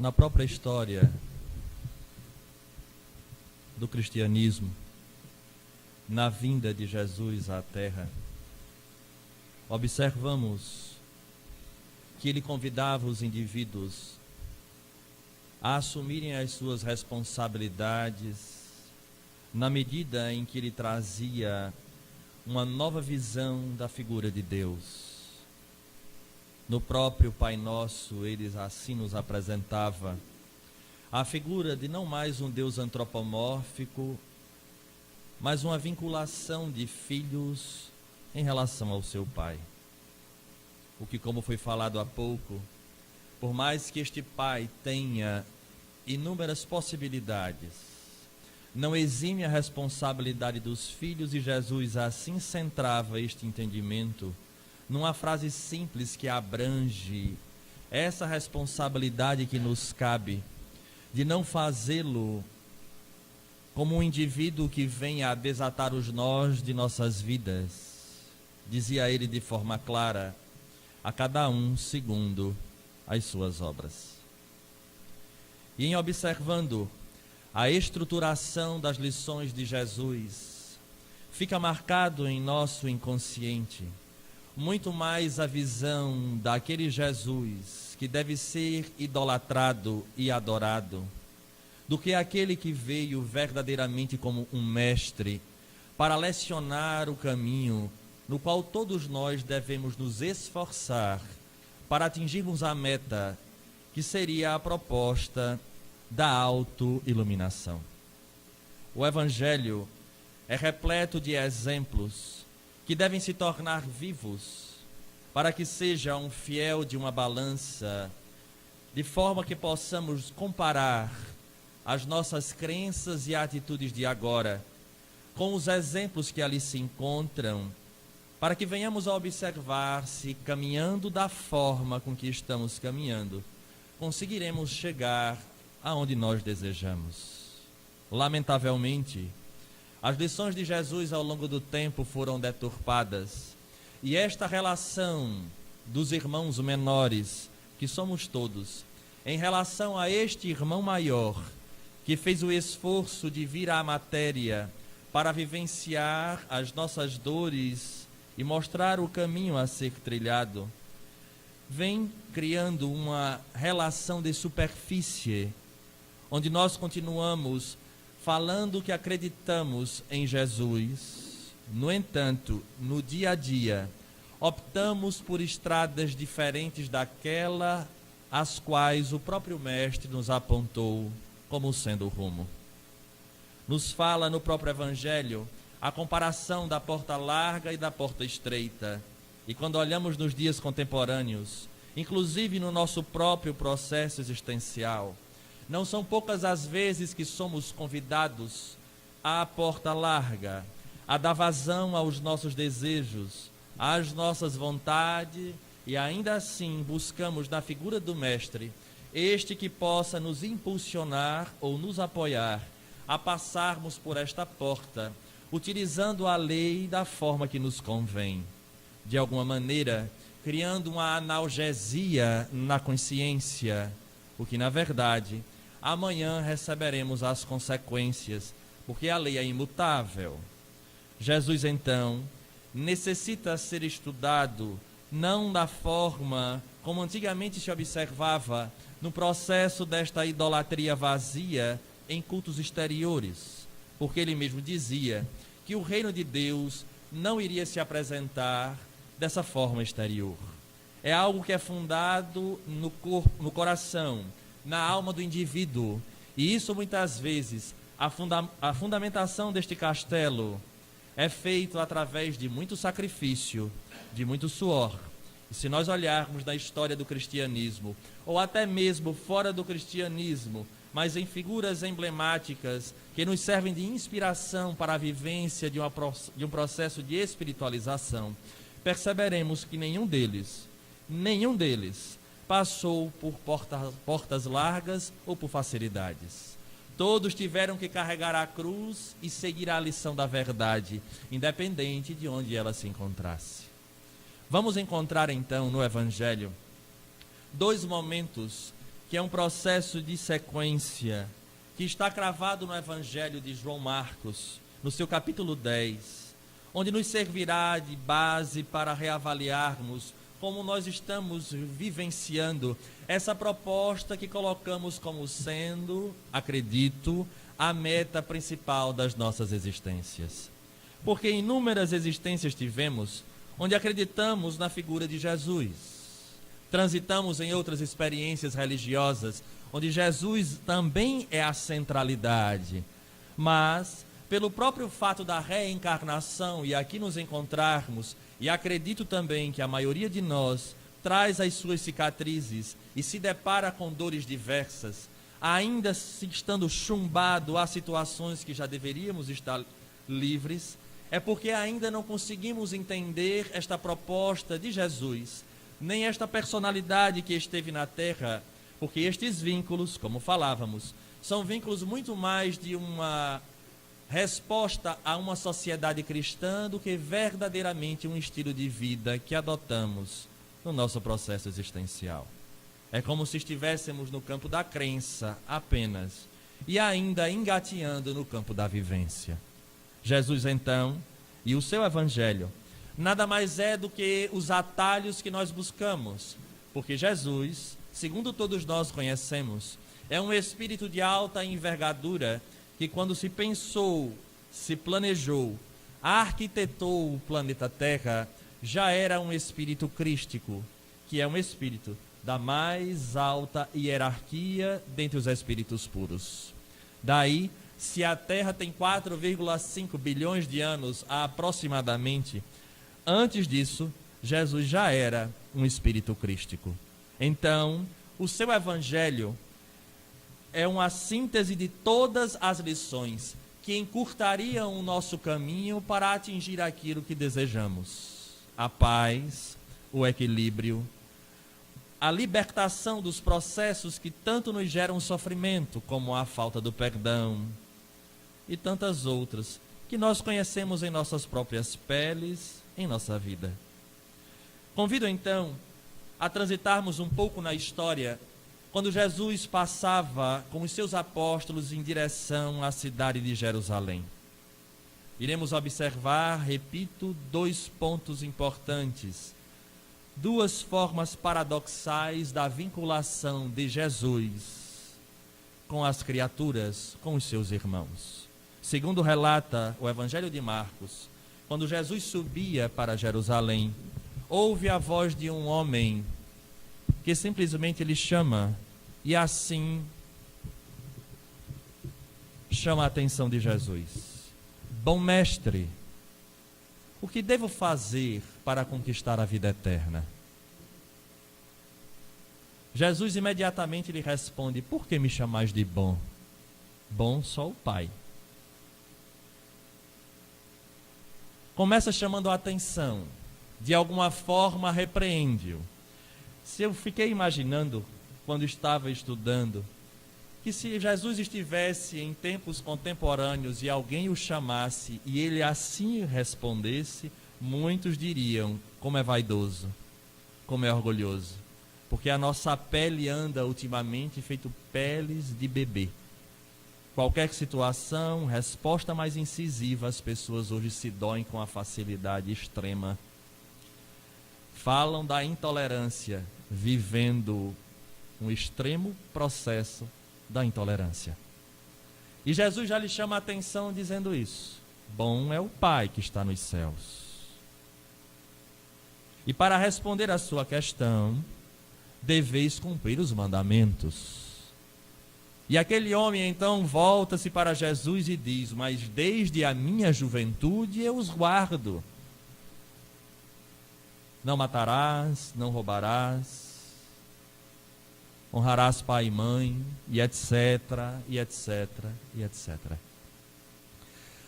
na própria história do cristianismo, na vinda de Jesus à Terra, observamos que ele convidava os indivíduos a assumirem as suas responsabilidades na medida em que ele trazia uma nova visão da figura de Deus. No próprio Pai Nosso, ele assim nos apresentava a figura de não mais um Deus antropomórfico, mas uma vinculação de filhos em relação ao seu Pai. O que, como foi falado há pouco, por mais que este Pai tenha inúmeras possibilidades, não exime a responsabilidade dos filhos, e Jesus assim centrava este entendimento numa frase simples que abrange essa responsabilidade que nos cabe de não fazê-lo como um indivíduo que venha a desatar os nós de nossas vidas. Dizia ele de forma clara: a cada um segundo as suas obras. E em observando a estruturação das lições de Jesus, fica marcado em nosso inconsciente muito mais a visão daquele Jesus que deve ser idolatrado e adorado, do que aquele que veio verdadeiramente como um mestre para lecionar o caminho no qual todos nós devemos nos esforçar para atingirmos a meta, que seria a proposta da autoiluminação. O Evangelho é repleto de exemplos que devem se tornar vivos para que seja um fiel de uma balança, de forma que possamos comparar as nossas crenças e atitudes de agora com os exemplos que ali se encontram, para que venhamos a observar se, caminhando da forma com que estamos caminhando, conseguiremos chegar aonde nós desejamos. Lamentavelmente, as lições de Jesus ao longo do tempo foram deturpadas, e esta relação dos irmãos menores, que somos todos, em relação a este irmão maior, que fez o esforço de vir à matéria para vivenciar as nossas dores e mostrar o caminho a ser trilhado, vem criando uma relação de superfície, onde nós continuamos falando que acreditamos em Jesus. No entanto, no dia a dia, optamos por estradas diferentes daquela às quais o próprio Mestre nos apontou como sendo o rumo. Nos fala no próprio Evangelho a comparação da porta larga e da porta estreita. E quando olhamos nos dias contemporâneos, inclusive no nosso próprio processo existencial, não são poucas as vezes que somos convidados à porta larga, a dar vazão aos nossos desejos, às nossas vontades, e ainda assim buscamos na figura do Mestre este que possa nos impulsionar ou nos apoiar a passarmos por esta porta, utilizando a lei da forma que nos convém, de alguma maneira criando uma analgesia na consciência, o que na verdade amanhã receberemos as consequências, porque a lei é imutável. Jesus então necessita ser estudado não da forma como antigamente se observava no processo desta idolatria vazia em cultos exteriores, porque ele mesmo dizia que o reino de Deus não iria se apresentar dessa forma exterior. É algo que é fundado no corpo, no coração, na alma do indivíduo, e isso muitas vezes, a fundamentação deste castelo é feito através de muito sacrifício, de muito suor. E se nós olharmos na história do cristianismo, ou até mesmo fora do cristianismo, mas em figuras emblemáticas que nos servem de inspiração para a vivência de um processo de espiritualização, perceberemos que nenhum deles passou por portas largas ou por facilidades. Todos tiveram que carregar a cruz e seguir a lição da verdade, independente de onde ela se encontrasse. Vamos encontrar então no Evangelho dois momentos que é um processo de sequência, que está cravado no Evangelho de João Marcos, no seu capítulo 10, onde nos servirá de base para reavaliarmos como nós estamos vivenciando essa proposta que colocamos como sendo, acredito, a meta principal das nossas existências. Porque inúmeras existências tivemos onde acreditamos na figura de Jesus. Transitamos em outras experiências religiosas onde Jesus também é a centralidade. Mas, pelo próprio fato da reencarnação e aqui nos encontrarmos, e acredito também que a maioria de nós traz as suas cicatrizes e se depara com dores diversas, ainda se estando chumbado a situações que já deveríamos estar livres, é porque ainda não conseguimos entender esta proposta de Jesus, nem esta personalidade que esteve na Terra, porque estes vínculos, como falávamos, são vínculos muito mais de uma resposta a uma sociedade cristã do que verdadeiramente um estilo de vida que adotamos no nosso processo existencial. É como se estivéssemos no campo da crença apenas e ainda engateando no campo da vivência. Jesus, então, e o seu evangelho, nada mais é do que os atalhos que nós buscamos, porque Jesus, segundo todos nós conhecemos, é um espírito de alta envergadura que, quando se pensou, se planejou, arquitetou o planeta Terra, já era um espírito crístico, que é um espírito da mais alta hierarquia dentre os espíritos puros. Daí, se a Terra tem 4,5 bilhões de anos aproximadamente, antes disso, Jesus já era um espírito crístico. Então, o seu evangelho é uma síntese de todas as lições que encurtariam o nosso caminho para atingir aquilo que desejamos: a paz, o equilíbrio, a libertação dos processos que tanto nos geram sofrimento, como a falta do perdão e tantas outras que nós conhecemos em nossas próprias peles, em nossa vida. Convido então a transitarmos um pouco na história quando Jesus passava com os seus apóstolos em direção à cidade de Jerusalém. Iremos observar, repito, 2 pontos importantes, 2 formas paradoxais da vinculação de Jesus com as criaturas, com os seus irmãos. Segundo relata o Evangelho de Marcos, quando Jesus subia para Jerusalém, ouve a voz de um homem que simplesmente lhe chama, e assim chama a atenção de Jesus. Bom mestre, o que devo fazer para conquistar a vida eterna? Jesus imediatamente lhe responde: por que me chamais de bom? Bom só o Pai. Começa chamando a atenção, de alguma forma repreende-o. Se eu fiquei imaginando, quando estava estudando, que se Jesus estivesse em tempos contemporâneos e alguém o chamasse e ele assim respondesse, muitos diriam: como é vaidoso, como é orgulhoso, porque a nossa pele anda ultimamente feito peles de bebê. Qualquer situação, resposta mais incisiva, as pessoas hoje se doem com a facilidade extrema. Falam da intolerância, vivendo um extremo processo da intolerância. E Jesus já lhe chama a atenção dizendo isso: bom é o Pai que está nos céus. E para responder à sua questão, deveis cumprir os mandamentos. E aquele homem então volta-se para Jesus e diz: mas desde a minha juventude eu os guardo. Não matarás, não roubarás, honrarás pai e mãe, e etc, e etc, e etc.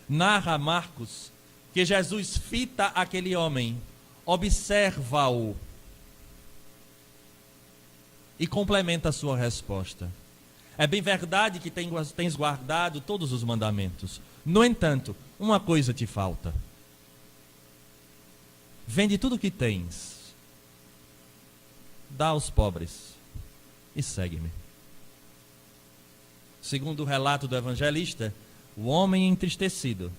Narra Marcos que Jesus fita aquele homem, observa-o e complementa a sua resposta. É bem verdade que tens guardado todos os mandamentos. No entanto, uma coisa te falta. Vende tudo o que tens, dá aos pobres e segue-me. Segundo o relato do evangelista, o homem entristecido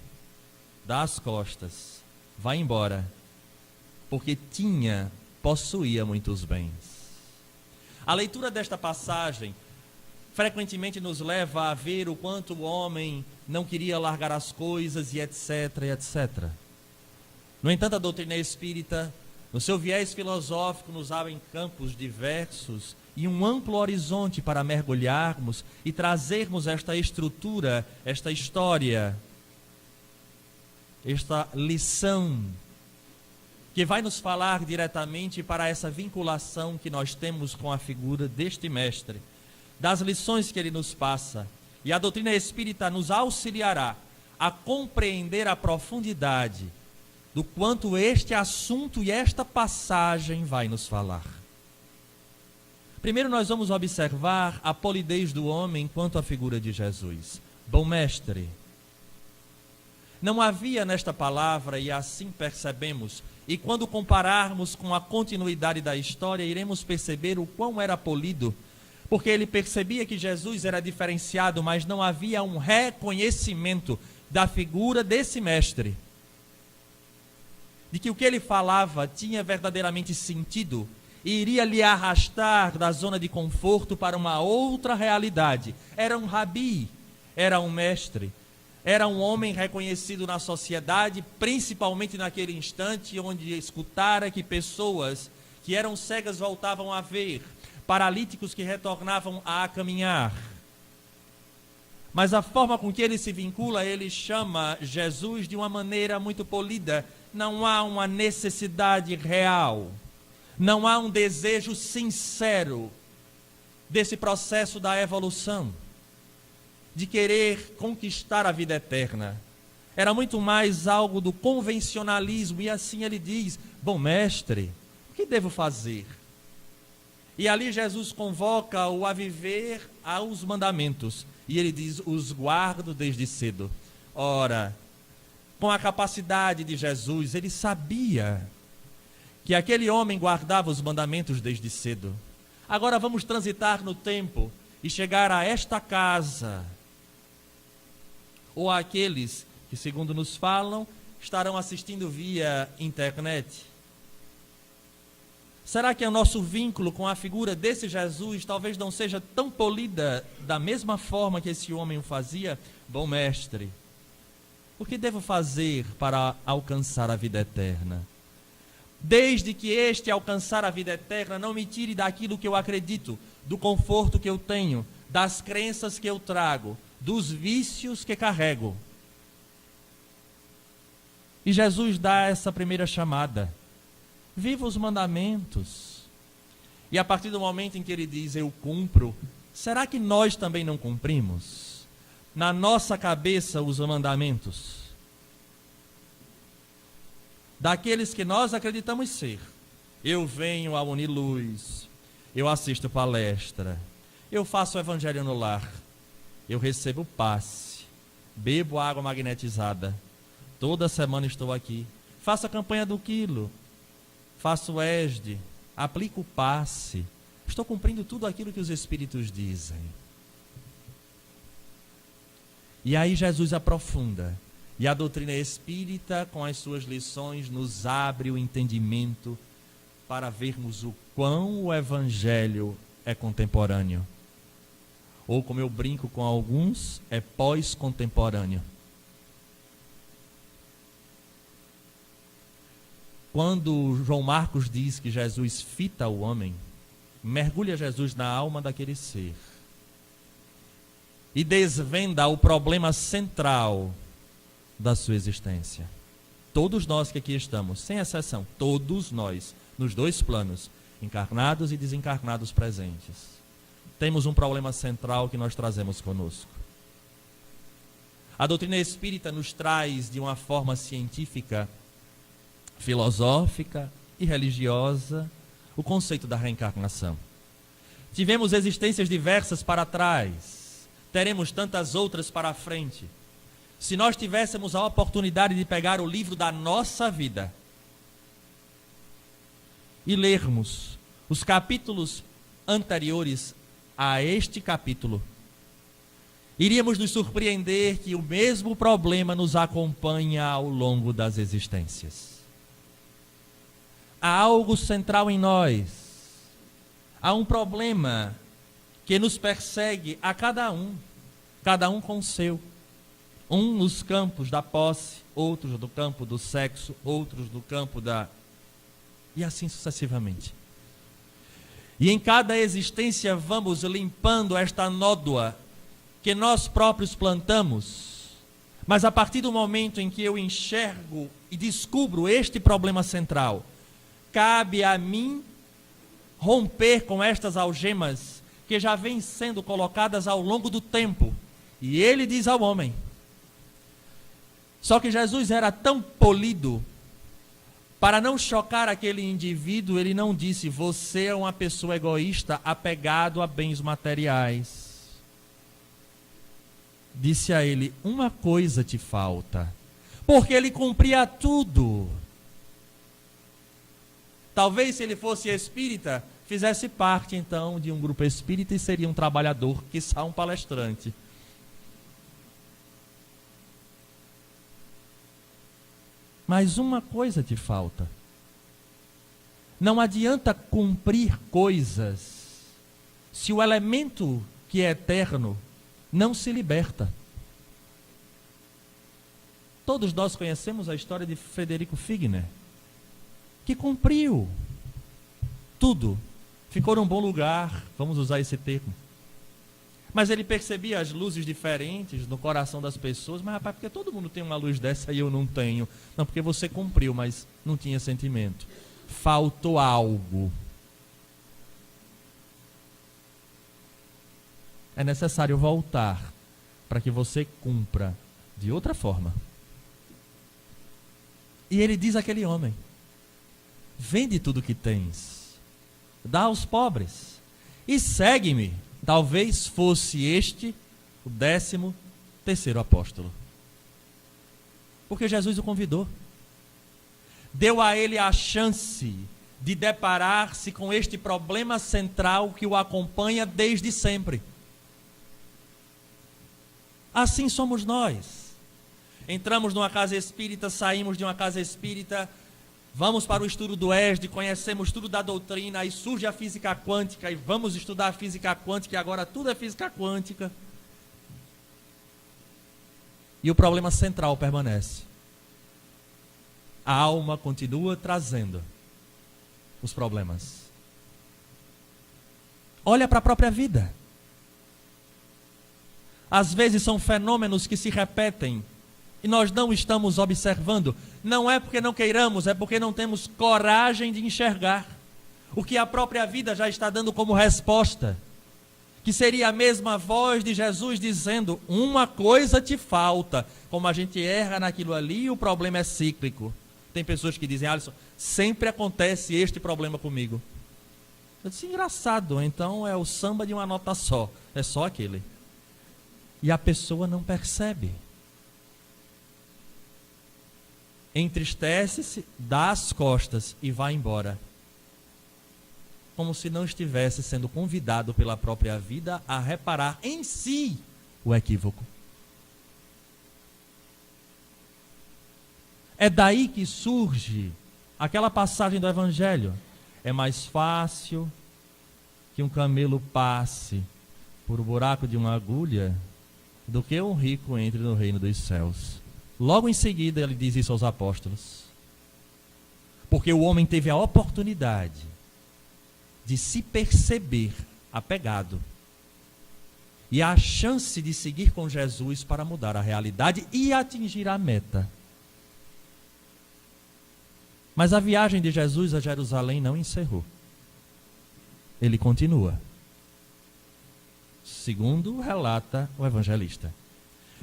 dá as costas, vai embora, porque possuía muitos bens. A leitura desta passagem frequentemente nos leva a ver o quanto o homem não queria largar as coisas e etc, etc. No entanto, a doutrina espírita, no seu viés filosófico, nos abre campos diversos e um amplo horizonte para mergulharmos e trazermos esta estrutura, esta história, esta lição, que vai nos falar diretamente para essa vinculação que nós temos com a figura deste mestre, das lições que ele nos passa. E a doutrina espírita nos auxiliará a compreender a profundidade do quanto este assunto e esta passagem vai nos falar. Primeiro nós vamos observar a polidez do homem quanto à figura de Jesus. Bom mestre. Não havia nesta palavra, e assim percebemos, e quando compararmos com a continuidade da história, iremos perceber o quão era polido, porque ele percebia que Jesus era diferenciado, mas não havia um reconhecimento da figura desse mestre, de que o que ele falava tinha verdadeiramente sentido e iria lhe arrastar da zona de conforto para uma outra realidade. Era um rabi, era um mestre, era um homem reconhecido na sociedade, principalmente naquele instante onde escutara que pessoas que eram cegas voltavam a ver, paralíticos que retornavam a caminhar. Mas a forma com que ele se vincula, ele chama Jesus de uma maneira muito polida. Não há uma necessidade real, não há um desejo sincero desse processo da evolução, de querer conquistar a vida eterna. Era muito mais algo do convencionalismo, e assim ele diz: bom mestre, o que devo fazer? E ali Jesus convoca-o a viver aos mandamentos, e ele diz: os guardo desde cedo. Ora, com a capacidade de Jesus, ele sabia que aquele homem guardava os mandamentos desde cedo. Agora vamos transitar no tempo e chegar a esta casa, ou àqueles que, segundo nos falam, estarão assistindo via internet. Será que o nosso vínculo com a figura desse Jesus talvez não seja tão polida da mesma forma que esse homem o fazia? Bom mestre, o que devo fazer para alcançar a vida eterna? Desde que este alcançar a vida eterna não me tire daquilo que eu acredito, do conforto que eu tenho, das crenças que eu trago, dos vícios que carrego. E Jesus dá essa primeira chamada: viva os mandamentos. E a partir do momento em que ele diz: eu cumpro, será que nós também não cumprimos? Na nossa cabeça, os mandamentos daqueles que nós acreditamos ser. Eu venho à Uniluz, eu assisto palestra, eu faço o evangelho no lar, eu recebo passe, bebo água magnetizada, toda semana estou aqui, faço a campanha do quilo, faço ESD, aplico o passe, estou cumprindo tudo aquilo que os Espíritos dizem. E aí Jesus aprofunda, e a doutrina espírita, com as suas lições, nos abre o entendimento para vermos o quão o Evangelho é contemporâneo. Ou, como eu brinco com alguns, é pós-contemporâneo. Quando João Marcos diz que Jesus fita o homem, mergulha Jesus na alma daquele ser e desvenda o problema central da sua existência. Todos nós que aqui estamos, sem exceção, todos nós, nos dois planos, encarnados e desencarnados presentes, temos um problema central que nós trazemos conosco. A doutrina espírita nos traz de uma forma científica, filosófica e religiosa o conceito da reencarnação. Tivemos existências diversas para trás, teremos tantas outras para a frente. Se nós tivéssemos a oportunidade de pegar o livro da nossa vida e lermos os capítulos anteriores a este capítulo, iríamos nos surpreender que o mesmo problema nos acompanha ao longo das existências. Há algo central em nós. Há um problema que nos persegue a cada um com o seu. Um nos campos da posse, outros do campo do sexo, outros do campo da... E assim sucessivamente. E em cada existência vamos limpando esta nódoa que nós próprios plantamos. Mas a partir do momento em que eu enxergo e descubro este problema central, cabe a mim romper com estas algemas que já vêm sendo colocadas ao longo do tempo. E ele diz ao homem. Só que Jesus era tão polido, para não chocar aquele indivíduo, ele não disse: você é uma pessoa egoísta, apegado a bens materiais. Disse a ele: uma coisa te falta. Porque ele cumpria tudo. Talvez se ele fosse espírita, fizesse parte então de um grupo espírita e seria um trabalhador, quiçá um palestrante. Mas uma coisa te falta. Não adianta cumprir coisas se o elemento que é eterno não se liberta. Todos nós conhecemos a história de Frederico Figner, que cumpriu tudo, ficou num bom lugar, vamos usar esse termo. Mas ele percebia as luzes diferentes no coração das pessoas. Mas rapaz, porque todo mundo tem uma luz dessa e eu não tenho? Não, porque você cumpriu, mas não tinha sentimento. Faltou algo. É necessário voltar para que você cumpra de outra forma. E ele diz àquele homem: vende tudo que tens, dá aos pobres e segue-me. Talvez fosse este o 13º apóstolo. Porque Jesus o convidou. Deu a ele a chance de deparar-se com este problema central que o acompanha desde sempre. Assim somos nós. Entramos numa casa espírita, saímos de uma casa espírita, vamos para o estudo do ESD, conhecemos tudo da doutrina, aí surge a física quântica e vamos estudar a física quântica e agora tudo é física quântica. E o problema central permanece. A alma continua trazendo os problemas. Olha para a própria vida. Às vezes são fenômenos que se repetem e nós não estamos observando. Não é porque não queiramos, é porque não temos coragem de enxergar o que a própria vida já está dando como resposta, que seria a mesma voz de Jesus dizendo: uma coisa te falta. Como a gente erra naquilo ali, o problema é cíclico. Tem pessoas que dizem: Alisson, sempre acontece este problema comigo. Eu disse: engraçado, então é o samba de uma nota só, é só aquele. E a pessoa não percebe. Entristece-se, dá as costas e vai embora. Como se não estivesse sendo convidado pela própria vida a reparar em si o equívoco. É daí que surge aquela passagem do Evangelho. É mais fácil que um camelo passe por o buraco de uma agulha do que um rico entre no reino dos céus. Logo em seguida ele diz isso aos apóstolos. Porque o homem teve a oportunidade de se perceber apegado e a chance de seguir com Jesus para mudar a realidade e atingir a meta. Mas a viagem de Jesus a Jerusalém não encerrou. Ele continua. Segundo relata o evangelista.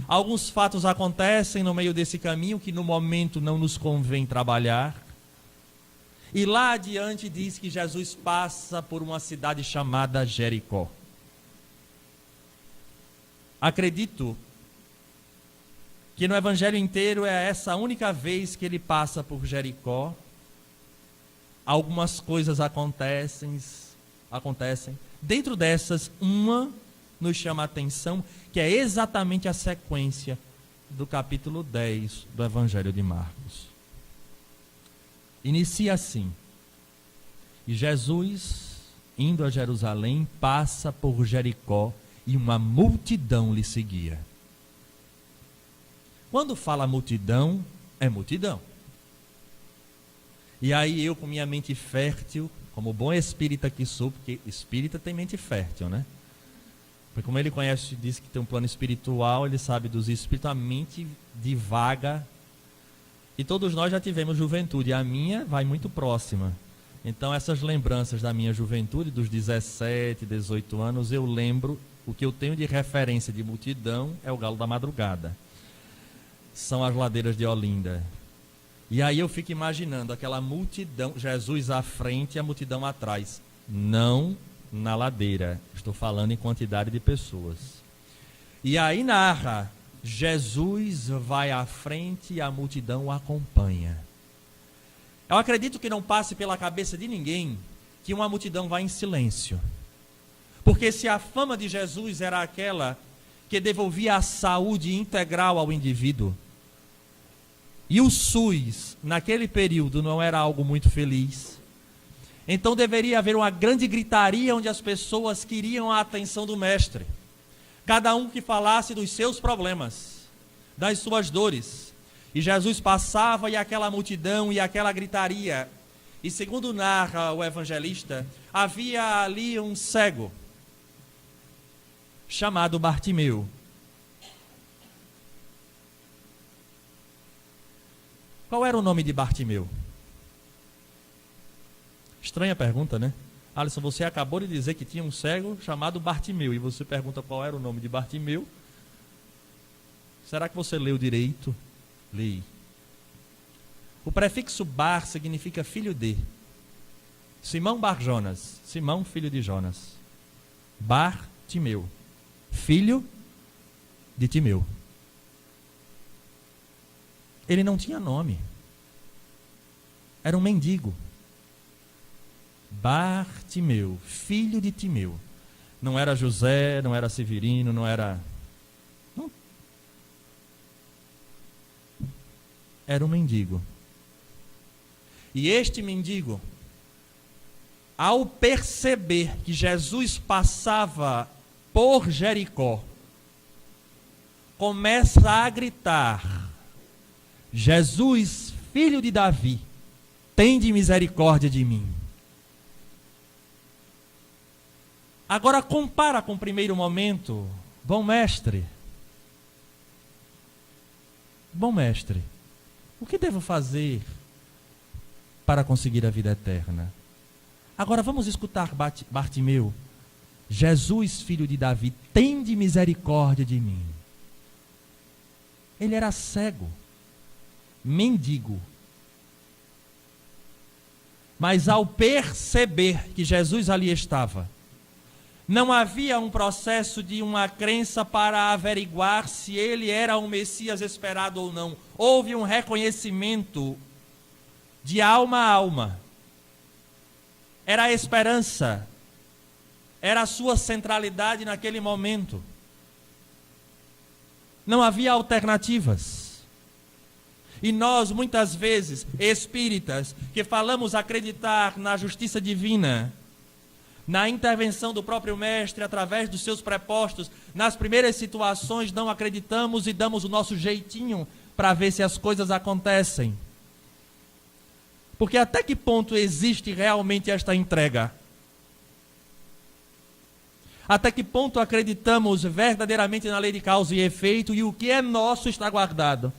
Alguns fatos acontecem no meio desse caminho que no momento não nos convém trabalhar. E lá adiante diz que Jesus passa por uma cidade chamada Jericó. Acredito que no evangelho inteiro é essa única vez que ele passa por Jericó. Algumas coisas acontecem. Dentro dessas, uma nos chama a atenção, que é exatamente a sequência do capítulo 10 do Evangelho de Marcos. Inicia assim: e Jesus, indo a Jerusalém, passa por Jericó, e uma multidão lhe seguia. Quando fala multidão, é multidão. E aí eu, com minha mente fértil, como bom espírita que sou, porque espírita tem mente fértil, né? Porque como ele conhece, diz que tem um plano espiritual, ele sabe dos espíritos, a mente divaga. E todos nós já tivemos juventude, a minha vai muito próxima. Então essas lembranças da minha juventude, dos 17, 18 anos, eu lembro, o que eu tenho de referência de multidão é o Galo da Madrugada. São as ladeiras de Olinda. E aí eu fico imaginando aquela multidão, Jesus à frente e a multidão atrás. Não na ladeira, estou falando em quantidade de pessoas. E aí narra, Jesus vai à frente e a multidão o acompanha. Eu acredito que não passe pela cabeça de ninguém que uma multidão vai em silêncio. Porque se a fama de Jesus era aquela que devolvia a saúde integral ao indivíduo, e o SUS, naquele período, não era algo muito feliz, então deveria haver uma grande gritaria onde as pessoas queriam a atenção do mestre. Cada um que falasse dos seus problemas, das suas dores. E Jesus passava e aquela multidão e aquela gritaria. E segundo narra o evangelista, havia ali um cego, chamado Bartimeu. Qual era o nome de Bartimeu? Estranha pergunta, né? Alisson, você acabou de dizer que tinha um cego chamado Bartimeu, e você pergunta qual era o nome de Bartimeu. Será que você leu direito? Li. O prefixo Bar significa filho de. Simão Bar Jonas, Simão filho de Jonas. Bartimeu, filho de Timeu. Ele não tinha nome. Era um mendigo. Bartimeu, filho de Timeu. Não era José, não era Severino, não era... Não. Era um mendigo. E este mendigo, ao perceber que Jesus passava por Jericó, começa a gritar: Jesus, filho de Davi, tende misericórdia de mim. Agora compara com o primeiro momento. Bom mestre, o que devo fazer para conseguir a vida eterna? Agora vamos escutar Bartimeu. Jesus, filho de Davi, tende misericórdia de mim. Ele era cego, mendigo. Mas ao perceber que Jesus ali estava, não havia um processo de uma crença para averiguar se ele era o Messias esperado ou não. Houve um reconhecimento de alma a alma. Era a esperança, era a sua centralidade naquele momento. Não havia alternativas. E nós, muitas vezes, espíritas, que falamos acreditar na justiça divina, na intervenção do próprio mestre através dos seus prepostos, nas primeiras situações não acreditamos e damos o nosso jeitinho para ver se as coisas acontecem. Porque até que ponto existe realmente esta entrega? Até que ponto acreditamos verdadeiramente na lei de causa e efeito, e o que é nosso está guardado?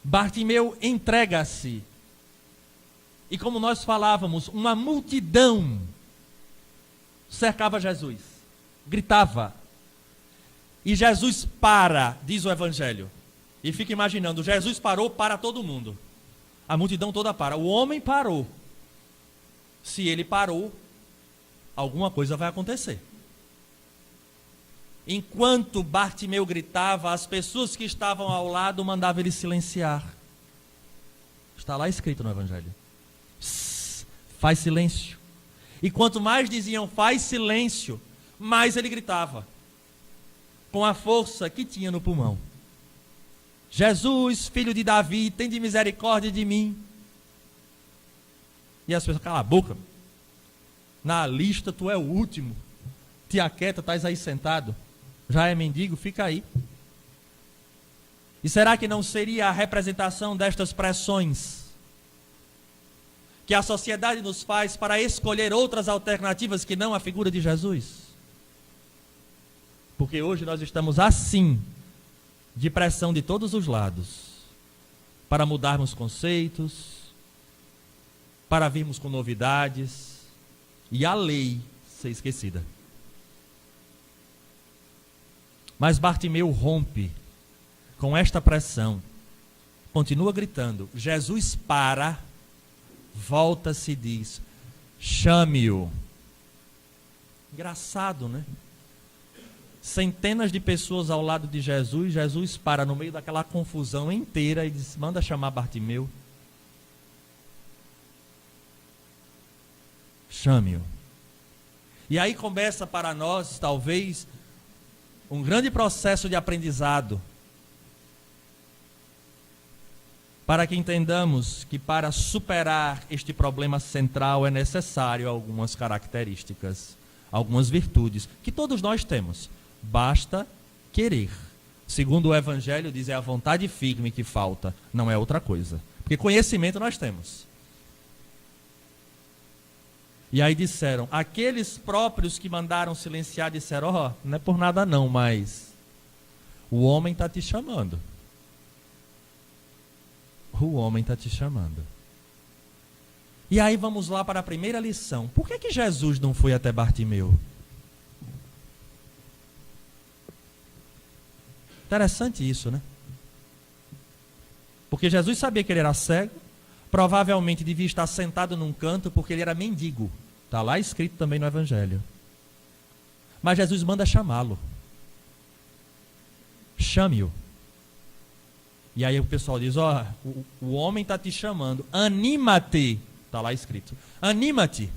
Bartimeu entrega-se. E como nós falávamos, uma multidão cercava Jesus, gritava. E Jesus para, diz o Evangelho. E fica imaginando, Jesus parou para todo mundo. A multidão toda para. O homem parou. Se ele parou, alguma coisa vai acontecer. Enquanto Bartimeu gritava, as pessoas que estavam ao lado mandavam ele silenciar. Está lá escrito no Evangelho. Faz silêncio. E quanto mais diziam, faz silêncio, mais ele gritava, com a força que tinha no pulmão. Jesus, filho de Davi, tem de misericórdia de mim. E as pessoas, cala a boca. Na lista tu é o último. Te aquieta, estás aí sentado. Já é mendigo, fica aí. E será que não seria a representação destas pressões que a sociedade nos faz para escolher outras alternativas que não a figura de Jesus? Porque hoje nós estamos assim, de pressão de todos os lados, para mudarmos conceitos, para virmos com novidades e a lei ser esquecida. Mas Bartimeu rompe com esta pressão, continua gritando, Jesus para, volta-se e diz, chame-o. Engraçado, né? Centenas de pessoas ao lado de Jesus, Jesus para no meio daquela confusão inteira e diz, manda chamar Bartimeu. Chame-o. E aí começa para nós, talvez, um grande processo de aprendizado, para que entendamos que para superar este problema central é necessário algumas características, algumas virtudes, que todos nós temos. Basta querer. Segundo o Evangelho diz, é a vontade firme que falta, não é outra coisa. Porque conhecimento nós temos. E aí disseram, aqueles próprios que mandaram silenciar, disseram, ó, não é por nada não, mas o homem está te chamando. O homem está te chamando. E aí vamos lá para a primeira lição. Por que Jesus não foi até Bartimeu? Interessante isso, né? Porque Jesus sabia que ele era cego, provavelmente devia estar sentado num canto porque ele era mendigo. Está lá escrito também no Evangelho. Mas Jesus manda chamá-lo. Chame-o. E aí o pessoal diz, ó, o homem está te chamando, anima-te. Está lá escrito, anima-te.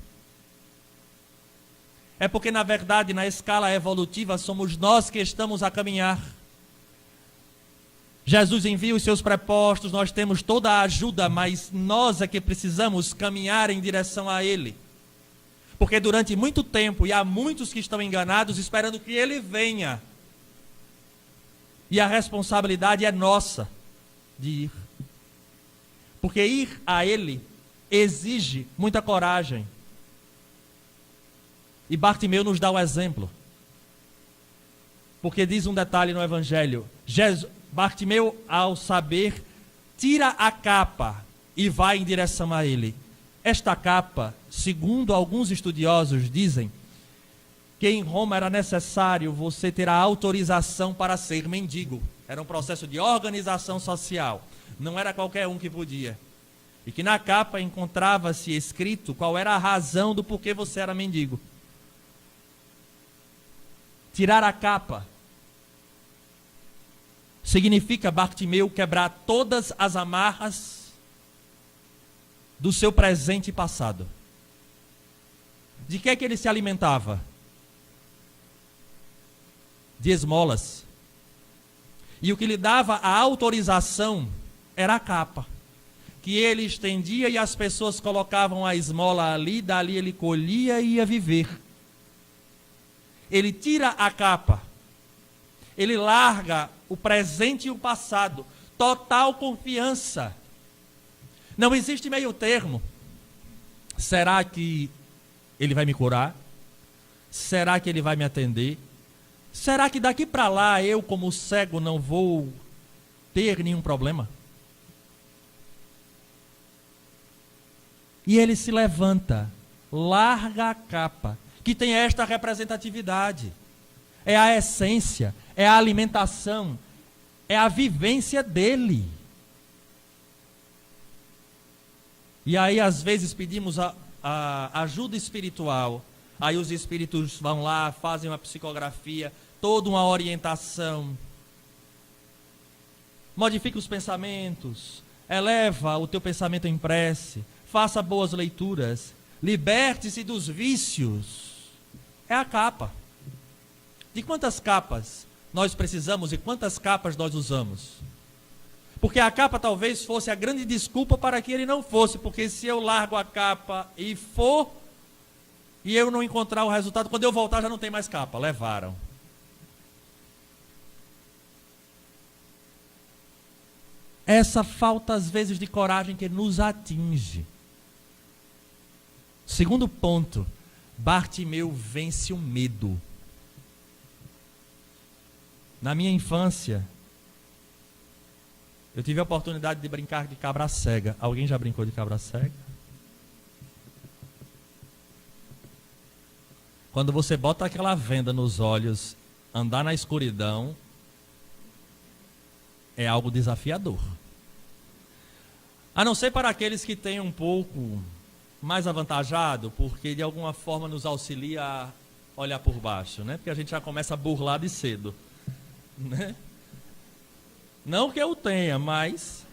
É porque na verdade na escala evolutiva somos nós que estamos a caminhar. Jesus envia os seus prepostos, nós temos toda a ajuda, mas nós é que precisamos caminhar em direção a Ele. Porque durante muito tempo, e há muitos que estão enganados, esperando que Ele venha. E a responsabilidade é nossa de ir. Porque ir a Ele exige muita coragem. E Bartimeu nos dá o exemplo. Porque diz um detalhe no Evangelho, Bartimeu, ao saber, tira a capa e vai em direção a ele. Esta capa, segundo alguns estudiosos dizem, que em Roma era necessário você ter a autorização para ser mendigo. Era um processo de organização social. Não era qualquer um que podia. E que na capa encontrava-se escrito qual era a razão do porquê você era mendigo. Tirar a capa significa Bartimeu quebrar todas as amarras do seu presente e passado. De que é que ele se alimentava? De esmolas. E o que lhe dava a autorização era a capa, que ele estendia e as pessoas colocavam a esmola ali, dali ele colhia e ia viver. Ele tira a capa, ele larga o presente e o passado, total confiança. Não existe meio termo. Será que ele vai me curar? Será que ele vai me atender? Será que daqui para lá eu, como cego, não vou ter nenhum problema? E ele se levanta, larga a capa, que tem esta representatividade. É a essência, é a alimentação, é a vivência dele. E aí às vezes pedimos a ajuda espiritual, aí os espíritos vão lá, fazem uma psicografia, toda uma orientação, modifica os pensamentos, eleva o teu pensamento em prece, faça boas leituras, liberte-se dos vícios, é a capa. De quantas capas nós precisamos e quantas capas nós usamos? Porque a capa talvez fosse a grande desculpa para que ele não fosse, porque se eu largo a capa e for, e eu não encontrar o resultado, quando eu voltar já não tem mais capa, levaram. Essa falta às vezes de coragem que nos atinge. Segundo ponto, Bartimeu vence o medo. Na minha infância, eu tive a oportunidade de brincar de cabra cega. Alguém já brincou de cabra cega? Quando você bota aquela venda nos olhos, andar na escuridão, é algo desafiador. A não ser para aqueles que têm um pouco mais avantajado, porque de alguma forma nos auxilia a olhar por baixo, né? Porque a gente já começa a burlar de cedo, né? Não que eu tenha, mas...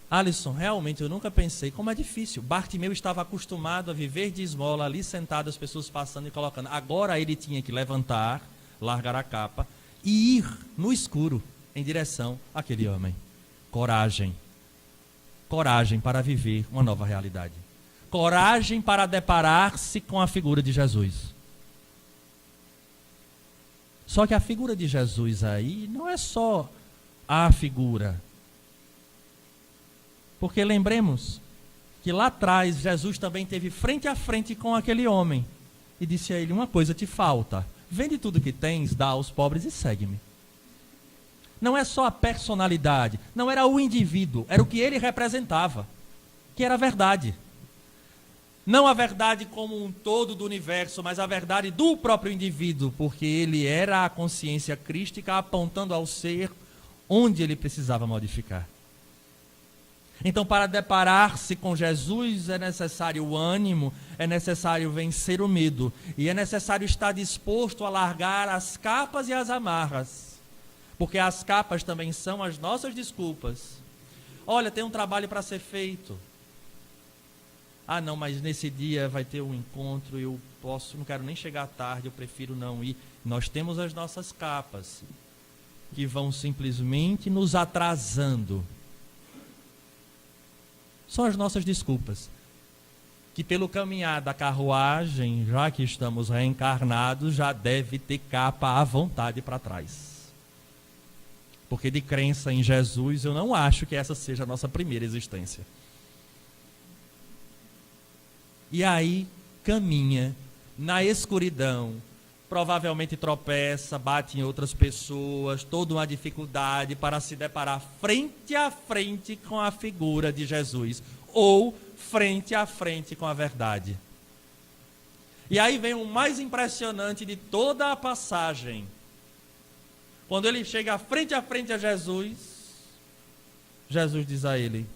Alisson, realmente eu nunca pensei como é difícil. Bartimeu estava acostumado a viver de esmola, ali sentado, as pessoas passando e colocando. Agora ele tinha que levantar, largar a capa e ir no escuro em direção àquele homem. Coragem. Coragem para viver uma nova realidade. Coragem para deparar-se com a figura de Jesus. Só que a figura de Jesus aí não é só a figura. Porque lembremos que lá atrás Jesus também teve frente a frente com aquele homem e disse a ele: uma coisa te falta, vende tudo que tens, dá aos pobres e segue-me. Não é só a personalidade, não era o indivíduo, era o que ele representava, que era a verdade. Não a verdade como um todo do universo, mas a verdade do próprio indivíduo, porque ele era a consciência crística apontando ao ser onde ele precisava modificar. Então, para deparar-se com Jesus, é necessário o ânimo, é necessário vencer o medo, e é necessário estar disposto a largar as capas e as amarras, porque as capas também são as nossas desculpas. Olha, tem um trabalho para ser feito. Ah, não, mas nesse dia vai ter um encontro, eu não quero nem chegar tarde, eu prefiro não ir. Nós temos as nossas capas, que vão simplesmente nos atrasando. São as nossas desculpas, que pelo caminhar da carruagem, já que estamos reencarnados, já deve ter capa à vontade para trás. Porque de crença em Jesus, eu não acho que essa seja a nossa primeira existência. E aí, caminha na escuridão, provavelmente tropeça, bate em outras pessoas, toda uma dificuldade para se deparar frente a frente com a figura de Jesus, ou frente a frente com a verdade. E aí vem o mais impressionante de toda a passagem. Quando ele chega frente a Jesus, Jesus diz a ele: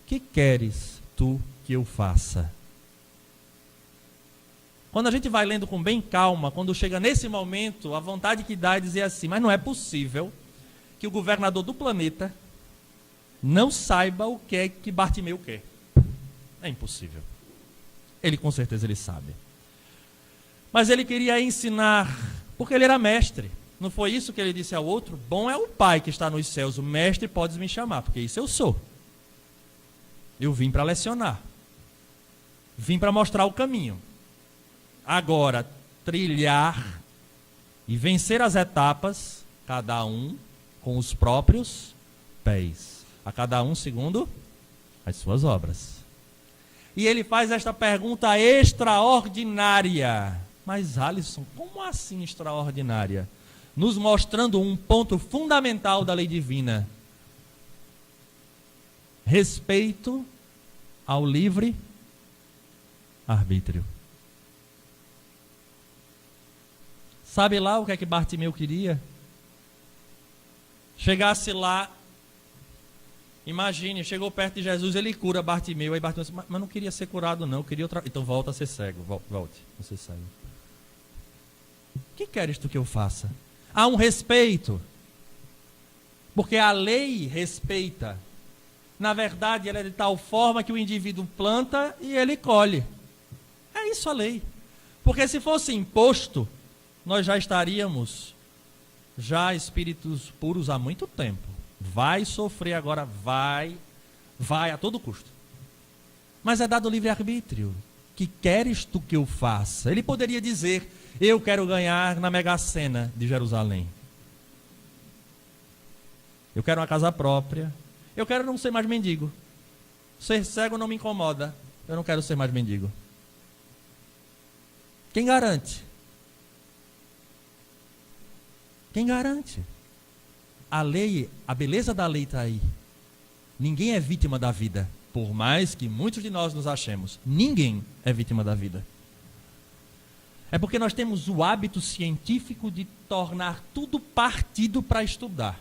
que queres tu que eu faça? Quando a gente vai lendo com bem calma, quando chega nesse momento, a vontade que dá é dizer assim: mas não é possível que o governador do planeta não saiba o que é que Bartimeu quer. É impossível. Ele com certeza ele sabe. Mas ele queria ensinar, porque ele era mestre. Não foi isso que ele disse ao outro? Bom é o Pai que está nos céus, o mestre podes me chamar, porque isso eu sou. Eu vim para lecionar. Vim para mostrar o caminho. Agora, trilhar e vencer as etapas, cada um com os próprios pés, a cada um segundo as suas obras. E ele faz esta pergunta extraordinária: mas Alisson, como assim extraordinária? Nos mostrando um ponto fundamental da lei divina: respeito ao livre arbítrio. Sabe lá o que é que Bartimeu queria? Chegasse lá, imagine, chegou perto de Jesus, ele cura Bartimeu, aí Bartimeu disse: mas não queria ser curado não, eu queria outra... Então volta a ser cego, volte, você cego. O que queres tu que eu faça? Há um respeito, porque a lei respeita, Na verdade, ela é de tal forma que o indivíduo planta e ele colhe. É isso a lei. Porque se fosse imposto, nós já estaríamos espíritos puros há muito tempo. Vai sofrer agora, vai a todo custo. Mas é dado livre-arbítrio. Que queres tu que eu faça? Ele poderia dizer, eu quero ganhar na Mega Sena de Jerusalém. Eu quero uma casa própria. Eu quero não ser mais mendigo. Ser cego não me incomoda. Eu não quero ser mais mendigo. Quem garante? Quem garante? A lei, a beleza da lei está aí. Ninguém é vítima da vida. Por mais que muitos de nós nos achemos. Ninguém é vítima da vida. É porque nós temos o hábito científico de tornar tudo partido para estudar.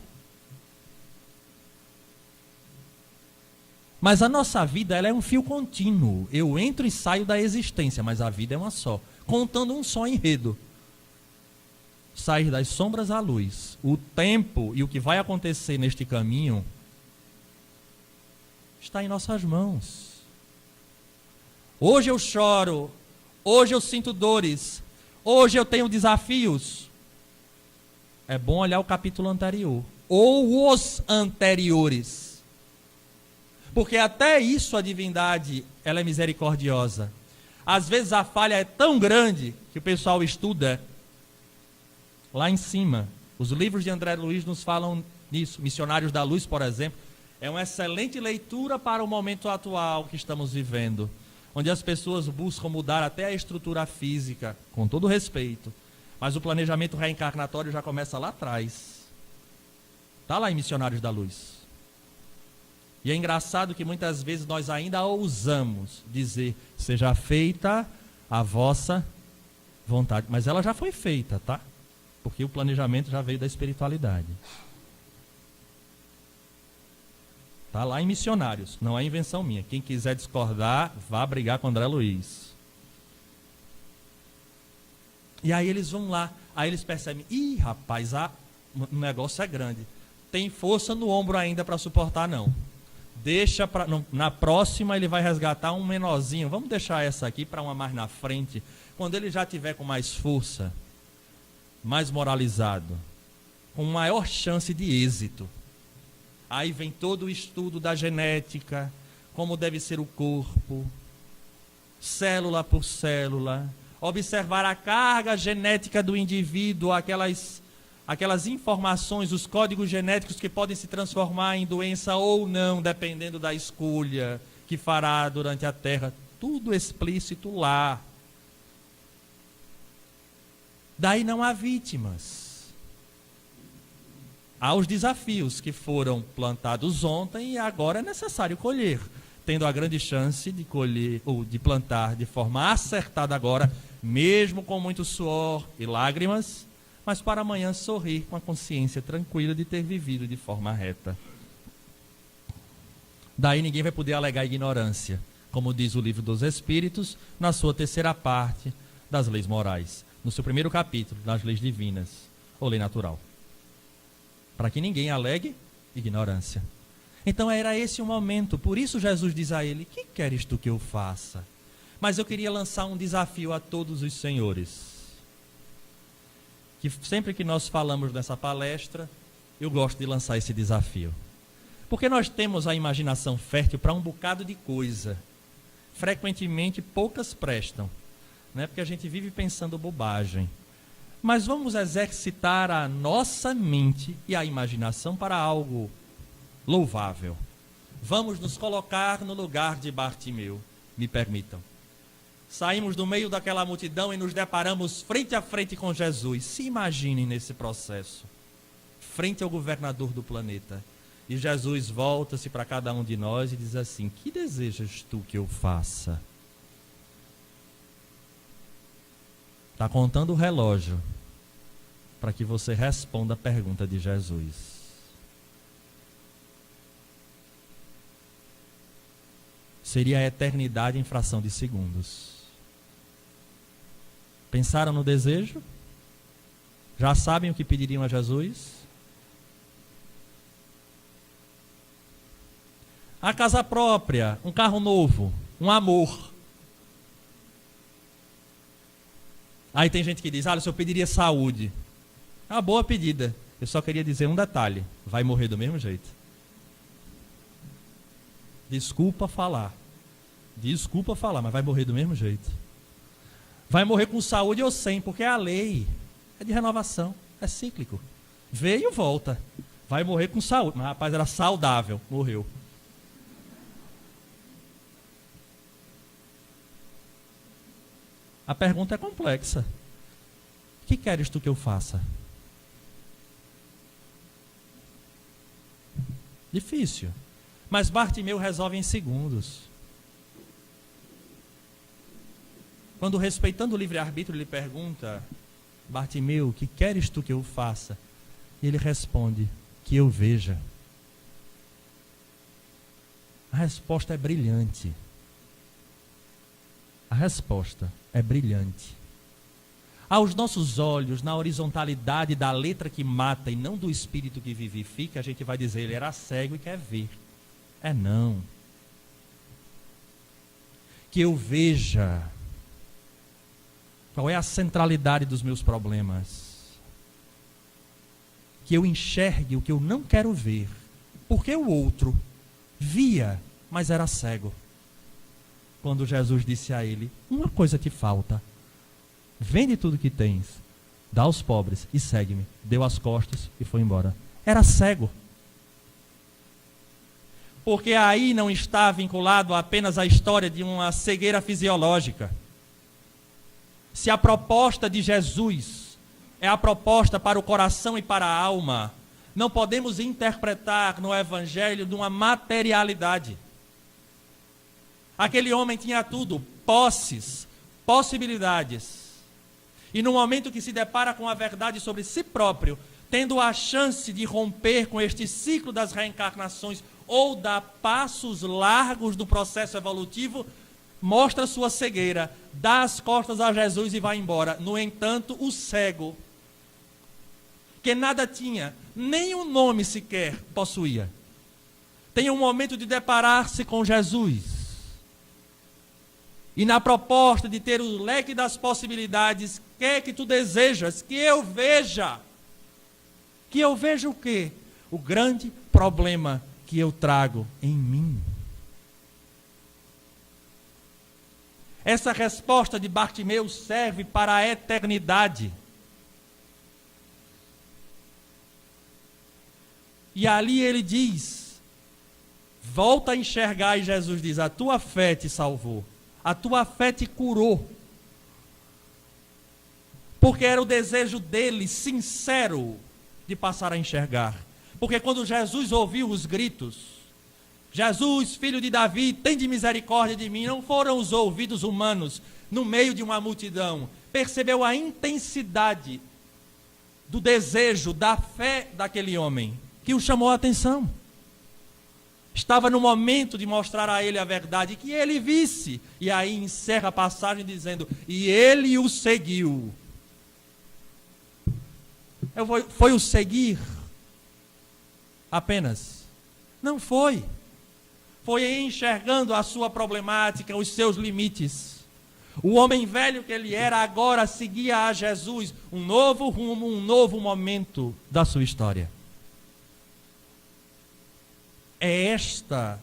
Mas a nossa vida, ela é um fio contínuo. Eu entro e saio da existência, mas a vida é uma só. Contando um só enredo. Sair das sombras à luz. O tempo e o que vai acontecer neste caminho está em nossas mãos. Hoje eu choro. Hoje eu sinto dores. Hoje eu tenho desafios. É bom olhar o capítulo anterior. Ou os anteriores. Porque até isso a divindade, ela é misericordiosa. Às vezes a falha é tão grande que o pessoal estuda lá em cima. Os livros de André Luiz nos falam nisso. Missionários da Luz, por exemplo, é uma excelente leitura para o momento atual que estamos vivendo, onde as pessoas buscam mudar até a estrutura física, com todo respeito. Mas o planejamento reencarnatório já começa lá atrás. Está lá em Missionários da Luz. E é engraçado que muitas vezes nós ainda ousamos dizer, seja feita a vossa vontade. Mas ela já foi feita, tá? Porque o planejamento já veio da espiritualidade. Está lá em Missionários, não é invenção minha. Quem quiser discordar, vá brigar com André Luiz. E aí eles vão lá, aí eles percebem, ih rapaz, o negócio é grande. Tem força no ombro ainda para suportar não. Deixa na próxima ele vai resgatar um menorzinho. Vamos deixar essa aqui para uma mais na frente. Quando ele já tiver com mais força, mais moralizado, com maior chance de êxito. Aí vem todo o estudo da genética, como deve ser o corpo, célula por célula, observar a carga genética do indivíduo, aquelas informações, os códigos genéticos que podem se transformar em doença ou não, dependendo da escolha que fará durante a Terra. Tudo explícito lá. Daí não há vítimas. Há os desafios que foram plantados ontem e agora é necessário colher, tendo a grande chance de colher ou de plantar de forma acertada agora, mesmo com muito suor e lágrimas, mas para amanhã sorrir com a consciência tranquila de ter vivido de forma reta. Daí ninguém vai poder alegar ignorância, como diz o Livro dos Espíritos, na sua terceira parte das leis morais, no seu primeiro capítulo, das leis divinas, ou lei natural. Para que ninguém alegue ignorância. Então era esse o momento, por isso Jesus diz a ele, que queres tu que eu faça? Mas eu queria lançar um desafio a todos os senhores. Que sempre que nós falamos nessa palestra, eu gosto de lançar esse desafio. Porque nós temos a imaginação fértil para um bocado de coisa. Frequentemente poucas prestam, né? Porque a gente vive pensando bobagem. Mas vamos exercitar a nossa mente e a imaginação para algo louvável. Vamos nos colocar no lugar de Bartimeu, me permitam. Saímos do meio daquela multidão e nos deparamos frente a frente com Jesus. Se imaginem nesse processo, frente ao governador do planeta. E Jesus volta-se para cada um de nós e diz assim, que desejas tu que eu faça? Está contando o relógio para que você responda a pergunta de Jesus. Seria a eternidade em fração de segundos. Pensaram no desejo? Já sabem o que pediriam a Jesus? a casa própria, um carro novo, um amor. Aí tem gente que diz, o senhor pediria saúde. É uma boa pedida. Eu só queria dizer um detalhe, vai morrer do mesmo jeito. Desculpa falar, mas vai morrer do mesmo jeito. Vai morrer com saúde ou sem, porque é a lei, é de renovação, é cíclico. Veio e volta. Vai morrer com saúde, mas rapaz, era saudável, morreu. A pergunta é complexa. O que queres tu que eu faça? Difícil. Mas Bartimeu resolve em segundos. Quando, respeitando o livre-arbítrio, ele pergunta, Bartimeu, o que queres tu que eu faça? E ele responde, que eu veja. A resposta é brilhante. A resposta é brilhante. Aos nossos olhos, na horizontalidade da letra que mata e não do espírito que vivifica, a gente vai dizer, ele era cego e quer ver. É não. Que eu veja qual é a centralidade dos meus problemas. Que eu enxergue o que eu não quero ver. Porque o outro via, mas era cego. Quando Jesus disse a ele, uma coisa te falta. Vende tudo que tens, dá aos pobres e segue-me. Deu as costas e foi embora. Era cego. Porque aí não está vinculado apenas à história de uma cegueira fisiológica. Se a proposta de Jesus é a proposta para o coração e para a alma, não podemos interpretar no Evangelho de uma materialidade. Aquele homem tinha tudo, posses, possibilidades. E no momento que se depara com a verdade sobre si próprio, tendo a chance de romper com este ciclo das reencarnações ou dar passos largos do processo evolutivo, mostra sua cegueira, dá as costas a Jesus e vai embora. No entanto, o cego, que nada tinha, nem um nome sequer possuía, tem um momento de deparar-se com Jesus. E na proposta de ter o leque das possibilidades, o que é que tu desejas? Que eu veja. Que eu veja o quê? O grande problema que eu trago em mim. Essa resposta de Bartimeu serve para a eternidade. E ali ele diz, volta a enxergar, e Jesus diz, a tua fé te salvou. A tua fé te curou. Porque era o desejo dele, sincero, de passar a enxergar. Porque quando Jesus ouviu os gritos, Jesus, filho de Davi, tem de misericórdia de mim, não foram os ouvidos humanos, no meio de uma multidão. Percebeu a intensidade do desejo, da fé daquele homem, que o chamou a atenção. Estava no momento de mostrar a ele a verdade, que ele visse. E aí encerra a passagem dizendo, e ele o seguiu. Foi o seguir apenas? Não foi. Foi enxergando a sua problemática, os seus limites. O homem velho que ele era agora seguia a Jesus, um novo rumo, um novo momento da sua história. É esta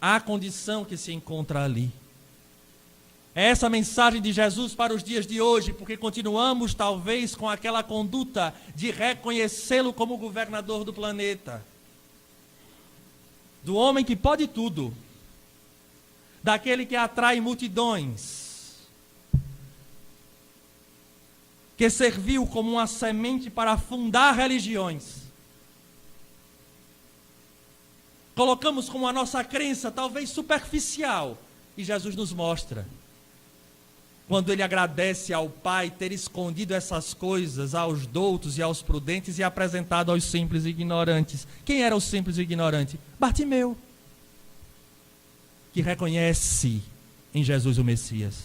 a condição que se encontra ali. É essa a mensagem de Jesus para os dias de hoje, porque continuamos talvez com aquela conduta de reconhecê-lo como governador do planeta. Do homem que pode tudo. Daquele que atrai multidões. Que serviu como uma semente para fundar religiões. Colocamos como a nossa crença talvez superficial. E Jesus nos mostra. Quando ele agradece ao Pai ter escondido essas coisas aos doutos e aos prudentes e apresentado aos simples e ignorantes. Quem era o simples e ignorante? Bartimeu. Que reconhece em Jesus o Messias.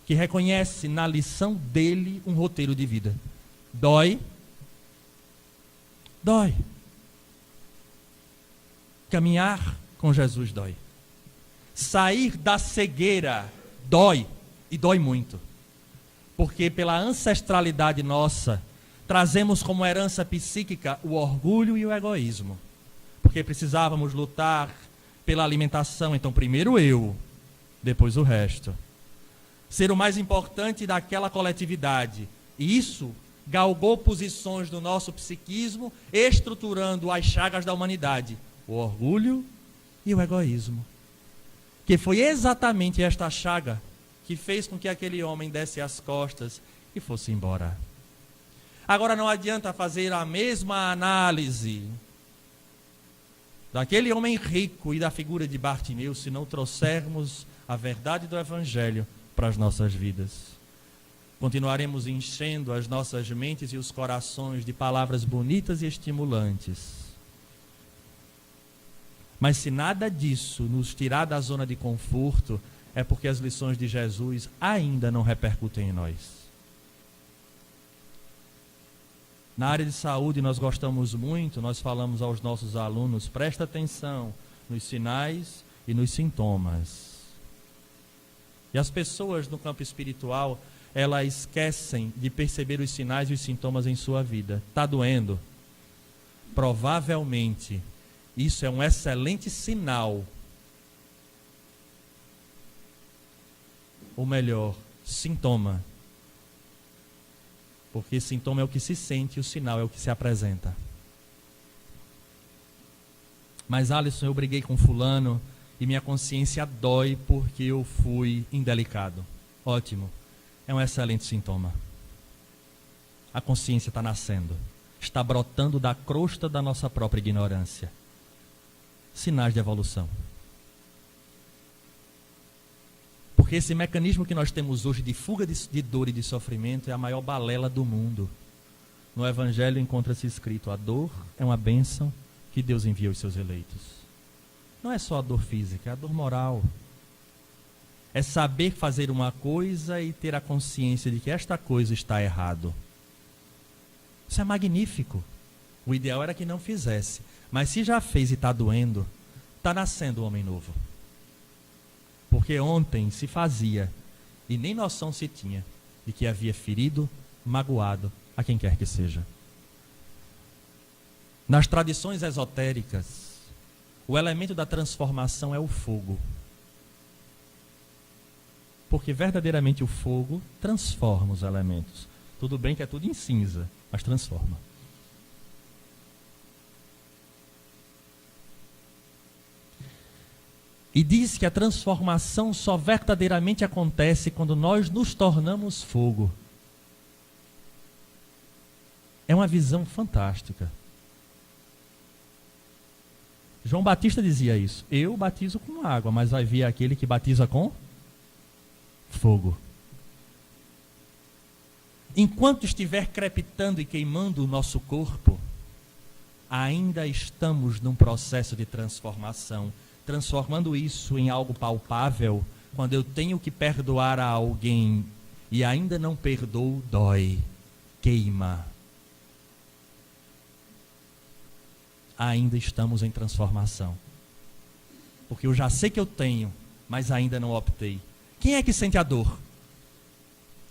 Que reconhece na lição dele um roteiro de vida. Dói. Dói. Caminhar com Jesus dói. Sair da cegueira dói, e dói muito. Porque pela ancestralidade nossa, trazemos como herança psíquica o orgulho e o egoísmo. Porque precisávamos lutar pela alimentação, então primeiro eu, depois o resto. Ser o mais importante daquela coletividade. E isso galgou posições do nosso psiquismo, estruturando as chagas da humanidade. O orgulho e o egoísmo. Que foi exatamente esta chaga que fez com que aquele homem desse as costas e fosse embora. Agora não adianta fazer a mesma análise daquele homem rico e da figura de Bartimeu se não trouxermos a verdade do Evangelho para as nossas vidas. Continuaremos enchendo as nossas mentes e os corações de palavras bonitas e estimulantes. Mas se nada disso nos tirar da zona de conforto, é porque as lições de Jesus ainda não repercutem em nós. Na área de saúde nós gostamos muito, nós falamos aos nossos alunos, presta atenção nos sinais e nos sintomas. E as pessoas no campo espiritual, elas esquecem de perceber os sinais e os sintomas em sua vida. Está doendo? Provavelmente, isso é um excelente sinal. Ou melhor, sintoma. Porque sintoma é o que se sente e o sinal é o que se apresenta. Mas Alisson, eu briguei com fulano e minha consciência dói porque eu fui indelicado. Ótimo. É um excelente sintoma. A consciência está nascendo. Está brotando da crosta da nossa própria ignorância. Sinais de evolução. Porque esse mecanismo que nós temos hoje de fuga de dor e de sofrimento é a maior balela do mundo. No Evangelho encontra-se escrito: a dor é uma bênção que Deus envia aos seus eleitos. Não é só a dor física, é a dor moral. É saber fazer uma coisa e ter a consciência de que esta coisa está errado. Isso é magnífico. O ideal era que não fizesse. Mas se já fez e está doendo, está nascendo um homem novo. Porque ontem se fazia e nem noção se tinha de que havia ferido, magoado a quem quer que seja. Nas tradições esotéricas, o elemento da transformação é o fogo. Porque verdadeiramente o fogo transforma os elementos. Tudo bem que é tudo em cinza, mas transforma. E diz que a transformação só verdadeiramente acontece quando nós nos tornamos fogo. É uma visão fantástica. João Batista dizia isso: eu batizo com água, mas vai vir aquele que batiza com fogo. Enquanto estiver crepitando e queimando o nosso corpo, ainda estamos num processo de transformação. Transformando isso em algo palpável, quando eu tenho que perdoar a alguém e ainda não perdoo, dói, queima. Ainda estamos em transformação. Porque eu já sei que eu tenho, mas ainda não optei. Quem é que sente a dor?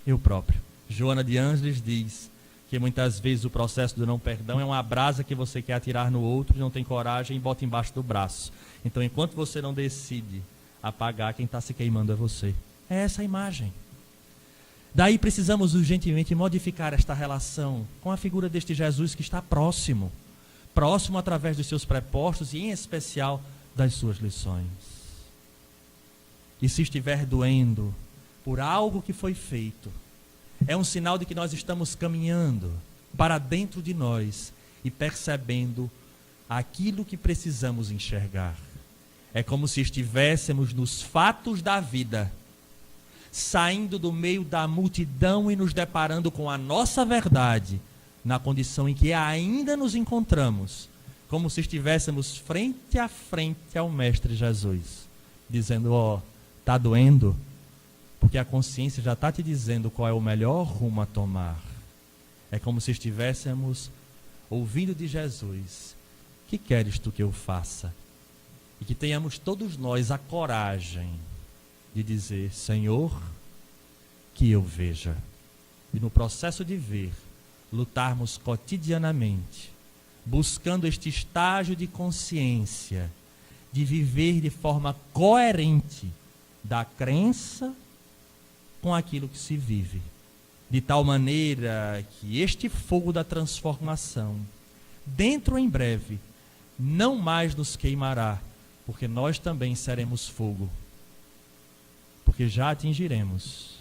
Eu próprio. Joana de Ângeles diz que muitas vezes o processo do não perdão é uma brasa que você quer atirar no outro, não tem coragem e bota embaixo do braço. Então, enquanto você não decide apagar, quem está se queimando é você. É essa a imagem. Daí precisamos urgentemente modificar esta relação com a figura deste Jesus que está próximo. Próximo através dos seus prepostos e, em especial, das suas lições. E se estiver doendo por algo que foi feito, é um sinal de que nós estamos caminhando para dentro de nós e percebendo aquilo que precisamos enxergar. É como se estivéssemos nos fatos da vida, saindo do meio da multidão e nos deparando com a nossa verdade, na condição em que ainda nos encontramos, como se estivéssemos frente a frente ao Mestre Jesus, dizendo: ó, está doendo? Porque a consciência já está te dizendo qual é o melhor rumo a tomar. É como se estivéssemos ouvindo de Jesus: que queres tu que eu faça? E que tenhamos todos nós a coragem de dizer: Senhor, que eu veja. E no processo de ver, lutarmos cotidianamente, buscando este estágio de consciência, de viver de forma coerente da crença com aquilo que se vive, de tal maneira que este fogo da transformação, dentro em breve, não mais nos queimará, porque nós também seremos fogo, porque já atingiremos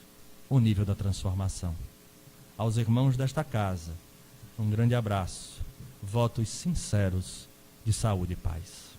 o nível da transformação. Aos irmãos desta casa, um grande abraço, votos sinceros de saúde e paz.